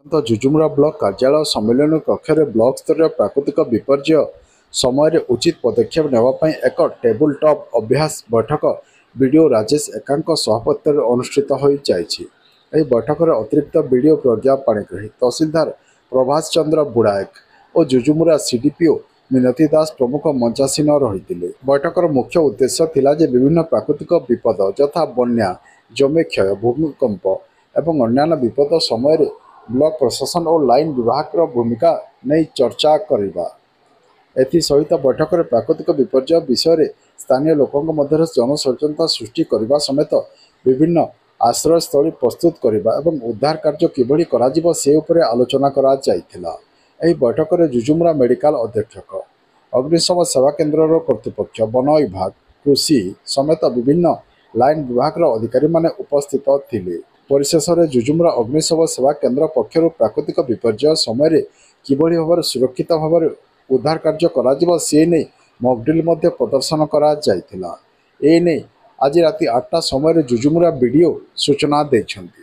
ତ ଜୁଜୁମୁରା ବ୍ଲକ କାର୍ଯ୍ୟାଳୟ ସମ୍ମିଳନୀ କକ୍ଷରେ ବ୍ଲକ ସ୍ତରୀୟ ପ୍ରାକୃତିକ ବିପର୍ଯ୍ୟୟ ସମୟରେ ଉଚିତ ପଦକ୍ଷେପ ନେବା ପାଇଁ ଏକ ଟେବୁଲ ଟପ୍ ଅଭ୍ୟାସ ବୈଠକ ବିଡିଓ ରାଜେଶ ଏକାଙ୍କ ସଭାପତିତ୍ୱରେ ଅନୁଷ୍ଠିତ ହୋଇଯାଇଛି। ଏହି ବୈଠକରେ ଅତିରିକ୍ତ ବିଡିଓ ପ୍ରଜ୍ଞା ପାଣିଗ୍ରାହୀ, ତହସିଲଦାର ପ୍ରଭାସ ଚନ୍ଦ୍ର ବୁଡାଏକ ଓ ଜୁଜୁମୁରା ସିଡିପିଓ ମିନତି ଦାସ ପ୍ରମୁଖ ମଞ୍ଚାସୀନ ରହିଥିଲେ। ବୈଠକର ମୁଖ୍ୟ ଉଦ୍ଦେଶ୍ୟ ଥିଲା ଯେ ବିଭିନ୍ନ ପ୍ରାକୃତିକ ବିପଦ ଯଥା ବନ୍ୟା, ଜମି କ୍ଷୟ, ଭୂମିକମ୍ପ ଏବଂ ଅନ୍ୟାନ୍ୟ ବିପଦ ସମୟରେ ବ୍ଲକ ପ୍ରଶାସନ ଓ ଲାଇନ ବିଭାଗର ଭୂମିକା ନେଇ ଚର୍ଚ୍ଚା କରିବା। ଏଥିସହିତ ବୈଠକରେ ପ୍ରାକୃତିକ ବିପର୍ଯ୍ୟୟ ବିଷୟରେ ସ୍ଥାନୀୟ ଲୋକଙ୍କ ମଧ୍ୟରେ ଜନସଚେତନତା ସୃଷ୍ଟି କରିବା ସମେତ ବିଭିନ୍ନ ଆଶ୍ରୟସ୍ଥଳୀ ପ୍ରସ୍ତୁତ କରିବା ଏବଂ ଉଦ୍ଧାର କାର୍ଯ୍ୟ କିଭଳି କରାଯିବ ସେ ଉପରେ ଆଲୋଚନା କରାଯାଇଥିଲା। ଏହି ବୈଠକରେ ଜୁଜୁମୁରା ମେଡିକାଲ ଅଧୀକ୍ଷକ, ଅଗ୍ନିଶମ ସେବା କେନ୍ଦ୍ରର କର୍ତ୍ତୃପକ୍ଷ, ବନ ବିଭାଗ, କୃଷି ସମେତ ବିଭିନ୍ନ ଲାଇନ ବିଭାଗର ଅଧିକାରୀମାନେ ଉପସ୍ଥିତ ଥିଲେ। ପରିଶେଷରେ ଜୁଜୁମୁରା ଅଗ୍ନିଶମ ସେବା କେନ୍ଦ୍ର ପକ୍ଷରୁ ପ୍ରାକୃତିକ ବିପର୍ଯ୍ୟୟ ସମୟରେ କିଭଳି ଭାବରେ ସୁରକ୍ଷିତ ଭାବରେ ଉଦ୍ଧାର କାର୍ଯ୍ୟ କରାଯିବ ସେ ନେଇ ମକ୍ଡ୍ରିଲ୍ ମଧ୍ୟ ପ୍ରଦର୍ଶନ କରାଯାଇଥିଲା। ଏ ନେଇ ଆଜି ରାତି 8ଟା ସମୟରେ ଜୁଜୁମୁରା ବିଡିଓ ସୂଚନା ଦେଇଛନ୍ତି।